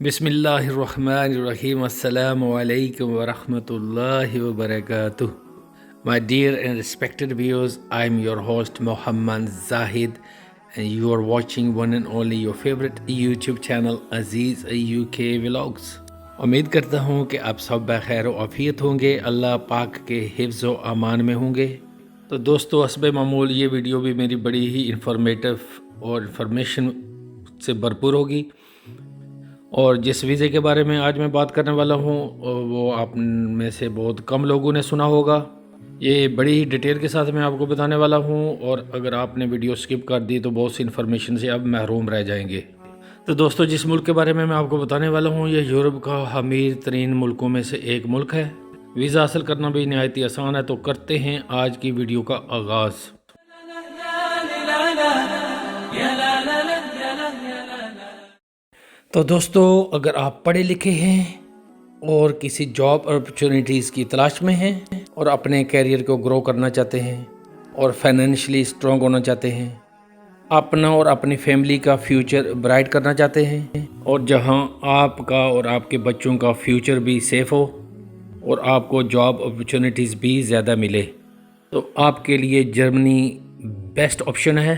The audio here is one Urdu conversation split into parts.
Bismillahirrahmanirrahim. Assalamu alaikum wa rahmatullahi wa barakatuh. My dear and respected viewers, I am your host Muhammad Zahid and you are watching one and only your favorite YouTube channel Aziz UK Vlogs. امید کرتا ہوں کہ آپ سب بخیر و عافیت ہوں گے، اللہ پاک کے حفظ و امان میں ہوں گے۔ تو دوستو، حسب معمول یہ ویڈیو بھی میری بڑی ہی انفارمیٹو اور انفارمیشن سے بھرپور ہوگی، اور جس ویزے کے بارے میں آج میں بات کرنے والا ہوں وہ آپ میں سے بہت کم لوگوں نے سنا ہوگا۔ یہ بڑی ہی ڈیٹیل کے ساتھ میں آپ کو بتانے والا ہوں، اور اگر آپ نے ویڈیو سکپ کر دی تو بہت سی انفارمیشن سے آپ محروم رہ جائیں گے۔ تو دوستو، جس ملک کے بارے میں آپ کو بتانے والا ہوں یہ یورپ کا امیر ترین ملکوں میں سے ایک ملک ہے۔ ویزا حاصل کرنا بھی نہایت ہی آسان ہے، تو کرتے ہیں آج کی ویڈیو کا آغاز۔ تو دوستو، اگر آپ پڑھے لکھے ہیں اور کسی جاب اپرچونیٹیز کی تلاش میں ہیں اور اپنے کیریئر کو گرو کرنا چاہتے ہیں اور فائنینشلی اسٹرانگ ہونا چاہتے ہیں، اپنا اور اپنی فیملی کا فیوچر برائٹ کرنا چاہتے ہیں، اور جہاں آپ کا اور آپ کے بچوں کا فیوچر بھی سیف ہو اور آپ کو جاب اپرچونیٹیز بھی زیادہ ملے، تو آپ کے لیے جرمنی بیسٹ آپشن ہے۔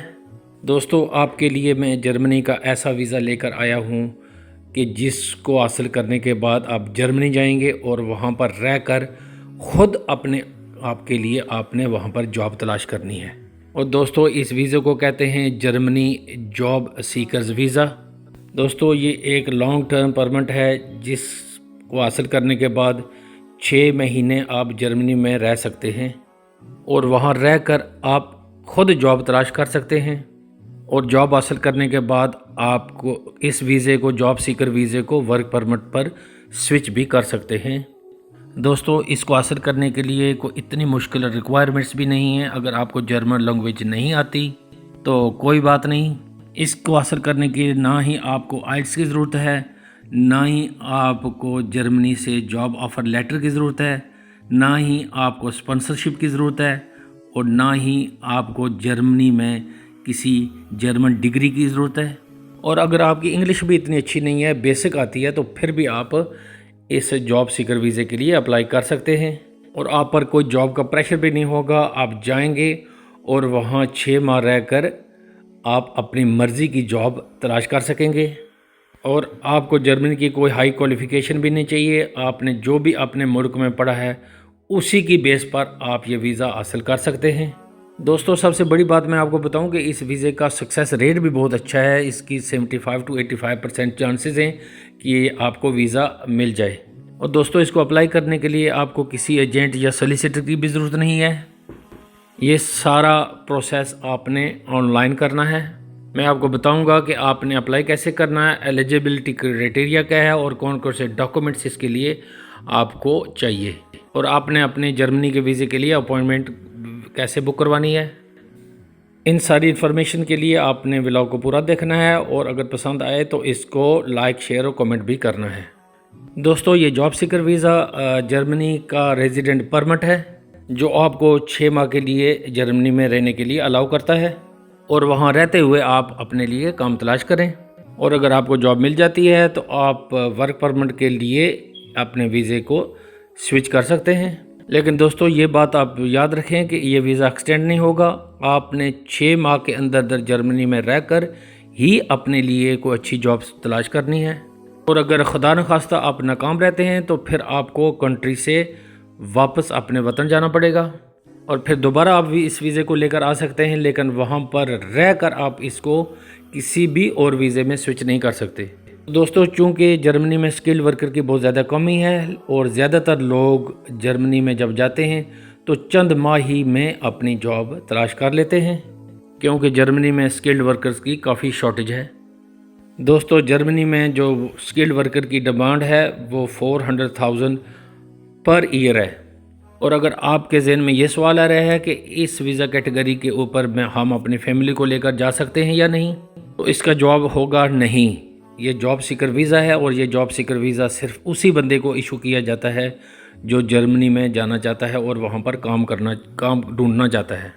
دوستو، آپ کے لیے میں جرمنی کا ایسا ویزا لے کر آیا ہوں کہ جس کو حاصل کرنے کے بعد آپ جرمنی جائیں گے اور وہاں پر رہ کر خود اپنے آپ کے لیے آپ نے وہاں پر جاب تلاش کرنی ہے۔ اور دوستو، اس ویزے کو کہتے ہیں جرمنی جاب سیکرز ویزا۔ دوستو، یہ ایک لانگ ٹرم پرمٹ ہے جس کو حاصل کرنے کے بعد 6 مہینے آپ جرمنی میں رہ سکتے ہیں، اور وہاں رہ کر آپ خود جاب تلاش کر سکتے ہیں، اور جاب حاصل کرنے کے بعد آپ کو اس ویزے کو، جاب سیکر ویزے کو، ورک پرمٹ پر سوئچ بھی کر سکتے ہیں۔ دوستو، اس کو حاصل کرنے کے لیے کوئی اتنی مشکل ریکوائرمنٹس بھی نہیں ہیں۔ اگر آپ کو جرمن لینگویج نہیں آتی تو کوئی بات نہیں، اس کو حاصل کرنے کے لیے نہ ہی آپ کو آئلٹس کی ضرورت ہے، نہ ہی آپ کو جرمنی سے جاب آفر لیٹر کی ضرورت ہے، نہ ہی آپ کو اسپانسرشپ کی ضرورت ہے، اور نہ ہی آپ کو جرمنی میں کسی جرمن ڈگری کی ضرورت ہے۔ اور اگر آپ کی انگلش بھی اتنی اچھی نہیں ہے، بیسک آتی ہے، تو پھر بھی آپ اس جاب سیکر ویزے کے لیے اپلائی کر سکتے ہیں، اور آپ پر کوئی جاب کا پریشر بھی نہیں ہوگا۔ آپ جائیں گے اور وہاں 6 ماہ رہ کر آپ اپنی مرضی کی جاب تلاش کر سکیں گے، اور آپ کو جرمنی کی کوئی ہائی کوالیفیکیشن بھی نہیں چاہیے۔ آپ نے جو بھی اپنے ملک میں پڑھا ہے اسی کی بیس پر آپ یہ ویزا حاصل کر سکتے ہیں۔ دوستو، سب سے بڑی بات میں آپ کو بتاؤں کہ اس ویزے کا سکسیس ریٹ بھی بہت اچھا ہے۔ اس کی 75 to 85% چانسز ہیں کہ آپ کو ویزا مل جائے۔ اور دوستو، اس کو اپلائی کرنے کے لیے آپ کو کسی ایجنٹ یا سولیسیٹر کی بھی ضرورت نہیں ہے۔ یہ سارا پروسیس آپ نے آن لائن کرنا ہے۔ میں آپ کو بتاؤں گا کہ آپ نے اپلائی کیسے کرنا ہے، ایلیجیبلٹی کرائٹیریا کیا ہے، اور کون کون سے ڈاکومنٹس اس کے لیے آپ کو چاہیے، اور آپ نے اپنے جرمنی کے ویزے کے لیے اپوائنٹمنٹ کیسے بک کروانی ہے۔ ان ساری انفارمیشن کے لیے آپ نے ولاگ کو پورا دیکھنا ہے، اور اگر پسند آئے تو اس کو لائک، شیئر اور کمنٹ بھی کرنا ہے۔ دوستو، یہ جاب سیکر ویزا جرمنی کا ریزیڈنٹ پرمٹ ہے جو آپ کو 6 ماہ کے لیے جرمنی میں رہنے کے لیے الاؤ کرتا ہے، اور وہاں رہتے ہوئے آپ اپنے لیے کام تلاش کریں، اور اگر آپ کو جاب مل جاتی ہے تو آپ ورک پرمٹ کے لیے اپنے ویزے کو سوئچ کر سکتے ہیں۔ لیکن دوستو، یہ بات آپ یاد رکھیں کہ یہ ویزا ایکسٹینڈ نہیں ہوگا۔ آپ نے 6 ماہ کے اندر جرمنی میں رہ کر ہی اپنے لیے کوئی اچھی جاب تلاش کرنی ہے، اور اگر خدا نخواستہ آپ ناکام رہتے ہیں تو پھر آپ کو کنٹری سے واپس اپنے وطن جانا پڑے گا، اور پھر دوبارہ آپ بھی اس ویزے کو لے کر آ سکتے ہیں، لیکن وہاں پر رہ کر آپ اس کو کسی بھی اور ویزے میں سوئچ نہیں کر سکتے۔ دوستو، چونکہ جرمنی میں اسکل ورکر کی بہت زیادہ کمی ہے، اور زیادہ تر لوگ جرمنی میں جب جاتے ہیں تو چند ماہ ہی میں اپنی جاب تلاش کر لیتے ہیں، کیونکہ جرمنی میں اسکلڈ ورکرز کی کافی شارٹیج ہے۔ دوستو، جرمنی میں جو اسکلڈ ورکر کی ڈیمانڈ ہے وہ 400,000 پر ایئر ہے، اور اگر آپ کے ذہن میں یہ سوال آ رہا ہے کہ اس ویزا کیٹیگری کے اوپر ہم اپنی فیملی کو لے کر جا سکتے ہیں یا نہیں، تو اس کا جواب ہوگا نہیں۔ یہ جاب سیکر ویزا ہے، اور یہ جاب سیکر ویزا صرف اسی بندے کو ایشو کیا جاتا ہے جو جرمنی میں جانا چاہتا ہے اور وہاں پر کام ڈھونڈنا چاہتا ہے۔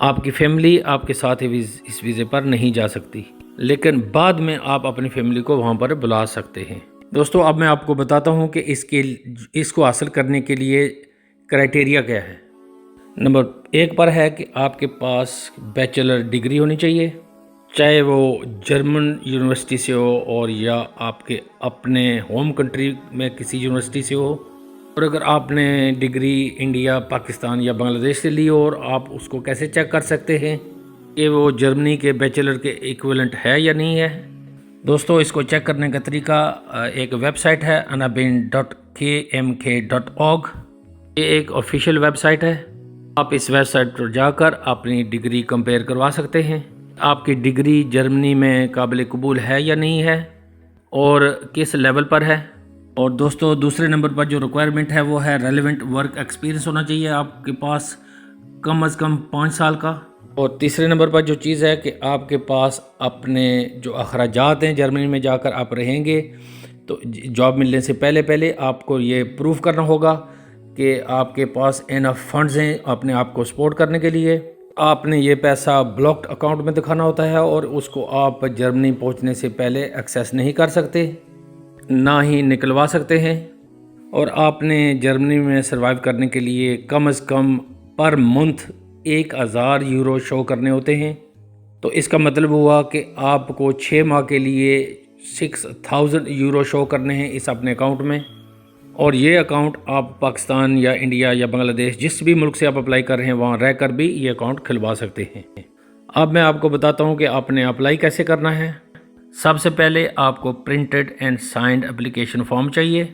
آپ کی فیملی آپ کے ساتھ اس ویزے پر نہیں جا سکتی۔ لیکن بعد میں آپ اپنی فیملی کو وہاں پر بلا سکتے ہیں۔ دوستو اب میں آپ کو بتاتا ہوں کہ اس کو حاصل کرنے کے لیے کرائٹیریا کیا ہے۔ نمبر 1 پر ہے کہ آپ کے پاس بیچلر ڈگری ہونی چاہیے، چاہے وہ جرمن یونیورسٹی سے ہو اور یا آپ کے اپنے ہوم کنٹری میں کسی یونیورسٹی سے ہو، اور اگر آپ نے ڈگری انڈیا، پاکستان یا بنگلہ دیش سے لی ہو، اور آپ اس کو کیسے چیک کر سکتے ہیں کہ وہ جرمنی کے بیچلر کے ایکویلنٹ ہے یا نہیں ہے؟ دوستو اس کو چیک کرنے کا طریقہ ایک ویب سائٹ ہے anabin.kmk.org، یہ ایک آفیشیل ویب سائٹ ہے۔ آپ اس ویب سائٹ پر جا کر اپنی ڈگری کمپیئر کروا سکتے ہیں، آپ کی ڈگری جرمنی میں قابل قبول ہے یا نہیں ہے اور کس لیول پر ہے۔ اور دوستو دوسرے نمبر پر جو ریکوائرمنٹ ہے وہ ہے ریلیونٹ ورک ایکسپیرینس ہونا چاہیے آپ کے پاس کم از کم 5 سال کا۔ اور تیسرے نمبر پر جو چیز ہے کہ آپ کے پاس اپنے جو اخراجات ہیں، جرمنی میں جا کر آپ رہیں گے تو جاب ملنے سے پہلے آپ کو یہ پروف کرنا ہوگا کہ آپ کے پاس انف فنڈز ہیں اپنے آپ کو سپورٹ کرنے کے لیے۔ آپ نے یہ پیسہ بلاکڈ اکاؤنٹ میں دکھانا ہوتا ہے اور اس کو آپ جرمنی پہنچنے سے پہلے ایکسیس نہیں کر سکتے، نہ ہی نکلوا سکتے ہیں۔ اور آپ نے جرمنی میں سروائیو کرنے کے لیے کم از کم پر منتھ 1000 یورو شو کرنے ہوتے ہیں۔ تو اس کا مطلب ہوا کہ آپ کو 6 ماہ کے لیے 6000 یورو شو کرنے ہیں اس اپنے اکاؤنٹ میں، اور یہ اکاؤنٹ آپ پاکستان یا انڈیا یا بنگلہ دیش جس بھی ملک سے آپ اپلائی کر رہے ہیں وہاں رہ کر بھی یہ اکاؤنٹ کھلوا سکتے ہیں۔ اب میں آپ کو بتاتا ہوں کہ آپ نے اپلائی کیسے کرنا ہے۔ سب سے پہلے آپ کو printed and signed application form چاہیے۔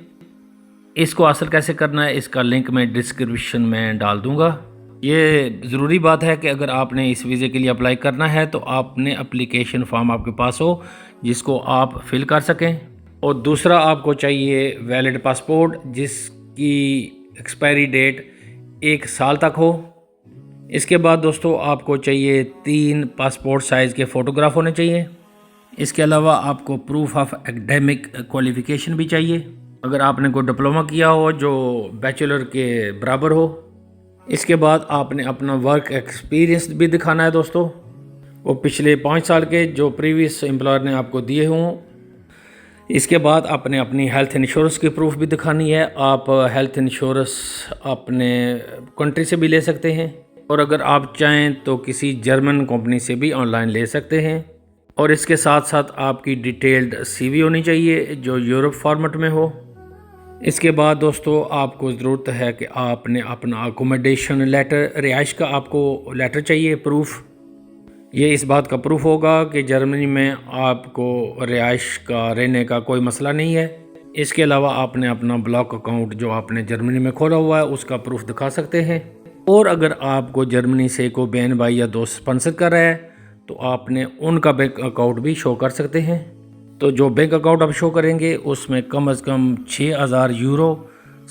اس کو حاصل کیسے کرنا ہے اس کا لنک میں ڈسکرپشن میں ڈال دوں گا۔ یہ ضروری بات ہے کہ اگر آپ نے اس ویزے کے لیے اپلائی کرنا ہے تو آپ نے اپلیکیشن فارم آپ کے پاس ہو جس کو آپ فل کر سکیں، اور دوسرا آپ کو چاہیے ویلڈ پاسپورٹ جس کی ایکسپائری ڈیٹ 1 سال تک ہو۔ اس کے بعد دوستو آپ کو چاہیے 3 پاسپورٹ سائز کے فوٹوگراف ہونے چاہیے۔ اس کے علاوہ آپ کو پروف آف ایکڈیمک کوالیفیکیشن بھی چاہیے، اگر آپ نے کوئی ڈپلومہ کیا ہو جو بیچلر کے برابر ہو۔ اس کے بعد آپ نے اپنا ورک ایکسپیرینس بھی دکھانا ہے دوستو، وہ پچھلے 5 سال کے جو پریویس امپلائر نے آپ کو دیے ہوں۔ اس کے بعد آپ نے اپنی ہیلتھ انشورنس کی پروف بھی دکھانی ہے۔ آپ ہیلتھ انشورنس اپنے کنٹری سے بھی لے سکتے ہیں، اور اگر آپ چاہیں تو کسی جرمن کمپنی سے بھی آن لائن لے سکتے ہیں۔ اور اس کے ساتھ ساتھ آپ کی ڈیٹیلڈ سی وی ہونی چاہیے جو یورپ فارمیٹ میں ہو۔ اس کے بعد دوستو آپ کو ضرورت ہے کہ آپ نے اپنا اکوموڈیشن لیٹر، رہائش کا آپ کو لیٹر چاہیے پروف۔ یہ اس بات کا پروف ہوگا کہ جرمنی میں آپ کو رہائش کا رہنے کا کوئی مسئلہ نہیں ہے۔ اس کے علاوہ آپ نے اپنا بلاک اکاؤنٹ جو آپ نے جرمنی میں کھولا ہوا ہے اس کا پروف دکھا سکتے ہیں۔ اور اگر آپ کو جرمنی سے کوئی بہن بھائی یا دوست اسپانسر کر رہا ہے تو آپ نے ان کا بینک اکاؤنٹ بھی شو کر سکتے ہیں۔ تو جو بینک اکاؤنٹ آپ شو کریں گے اس میں کم از کم 6000 یورو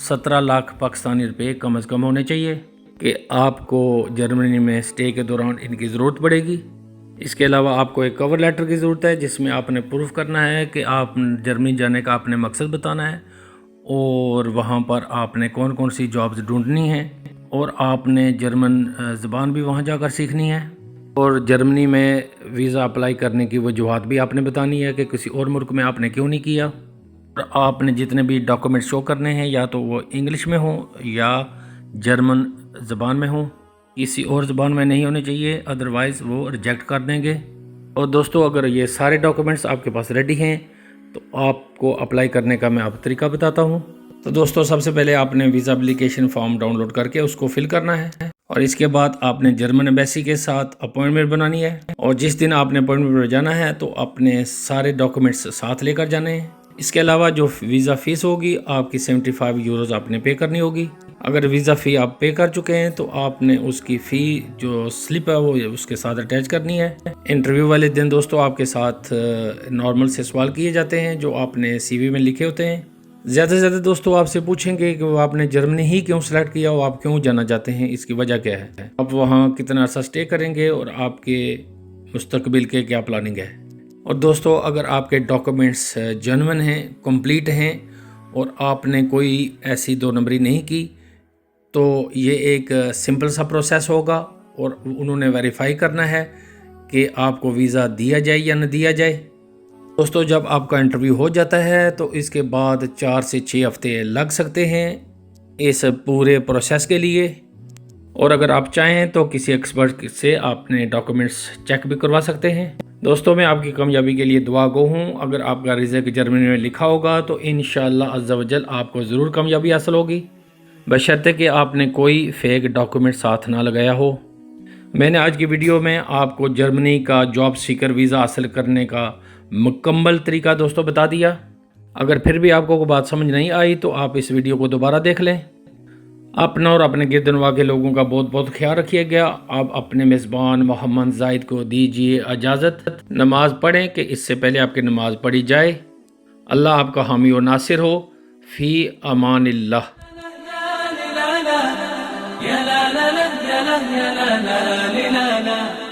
17 لاکھ پاکستانی روپے کم از کم ہونے چاہیے کہ آپ کو جرمنی میں سٹے کے دوران ان کی ضرورت پڑے گی۔ اس کے علاوہ آپ کو ایک کور لیٹر کی ضرورت ہے جس میں آپ نے پروف کرنا ہے کہ آپ جرمنی جانے کا آپ نے مقصد بتانا ہے، اور وہاں پر آپ نے کون کون سی جابز ڈھونڈنی ہیں، اور آپ نے جرمن زبان بھی وہاں جا کر سیکھنی ہے، اور جرمنی میں ویزا اپلائی کرنے کی وجوہات بھی آپ نے بتانی ہے کہ کسی اور ملک میں آپ نے کیوں نہیں کیا۔ اور آپ نے جتنے بھی ڈاکومنٹ شو کرنے ہیں یا تو وہ انگلش میں ہوں یا جرمن زبان میں ہوں، کسی اور زبان میں نہیں ہونے چاہیے، ادروائز وہ ریجیکٹ کر دیں گے۔ اور دوستو اگر یہ سارے ڈاکومنٹس آپ کے پاس ریڈی ہیں تو آپ کو اپلائی کرنے کا میں آپ طریقہ بتاتا ہوں۔ تو دوستو سب سے پہلے آپ نے visa application form download کر کے اس کو فل کرنا ہے، اور اس کے بعد آپ نے جرمن ایمبیسی کے ساتھ اپوائنٹمنٹ بنانی ہے، اور جس دن آپ نے اپوائنٹمنٹ پر جانا ہے تو اپنے سارے ڈاکومنٹس ساتھ لے کر جانے ہیں۔ اس کے علاوہ جو ویزا فیس ہوگی آپ کی 75 یوروز آپ نے پے کرنی ہوگی۔ اگر ویزا فی آپ پے کر چکے ہیں تو آپ نے اس کی فی جو سلپ ہے وہ اس کے ساتھ اٹیچ کرنی ہے۔ انٹرویو والے دن دوستو آپ کے ساتھ نارمل سے سوال کیے جاتے ہیں جو آپ نے سی وی میں لکھے ہوتے ہیں۔ زیادہ سے زیادہ دوستو آپ سے پوچھیں گے کہ وہ آپ نے جرمنی ہی کیوں سلیکٹ کیا، اور آپ کیوں جانا چاہتے ہیں، اس کی وجہ کیا ہے، آپ وہاں کتنا عرصہ سٹے کریں گے، اور آپ کے مستقبل کے کیا پلاننگ ہے۔ اور دوستو اگر آپ کے ڈاکومنٹس جنون ہیں، کمپلیٹ ہیں، اور آپ نے کوئی ایسی 2 نمبری نہیں کی تو یہ ایک سمپل سا پروسیس ہوگا، اور انہوں نے ویریفائی کرنا ہے کہ آپ کو ویزا دیا جائے یا نہ دیا جائے۔ دوستو جب آپ کا انٹرویو ہو جاتا ہے تو اس کے بعد 4 سے 6 ہفتے لگ سکتے ہیں اس پورے پروسیس کے لیے، اور اگر آپ چاہیں تو کسی ایکسپرٹ سے اپنے ڈاکومنٹس چیک بھی کروا سکتے ہیں۔ دوستو میں آپ کی کامیابی کے لیے دعا گو ہوں۔ اگر آپ کا رزق جرمنی میں لکھا ہوگا تو انشاءاللہ عز و جل آپ کو ضرور کامیابی حاصل ہوگی، بشرطے کہ آپ نے کوئی فیک ڈاکومنٹ ساتھ نہ لگایا ہو۔ میں نے آج کی ویڈیو میں آپ کو جرمنی کا جاب سیکر ویزا حاصل کرنے کا مکمل طریقہ دوستو بتا دیا۔ اگر پھر بھی آپ کو کوئی بات سمجھ نہیں آئی تو آپ اس ویڈیو کو دوبارہ دیکھ لیں۔ اپنا اور اپنے گرد نواح کے لوگوں کا بہت بہت خیال رکھیے گا۔ آپ اپنے میزبان محمد زاہد کو دیجیے اجازت، نماز پڑھیں کہ اس سے پہلے آپ کی نماز پڑھی جائے۔ اللہ آپ کا حامی و ناصر ہو۔ فی امان اللہ۔ يا لا لا لا يا لا يا لا لا لا لا لا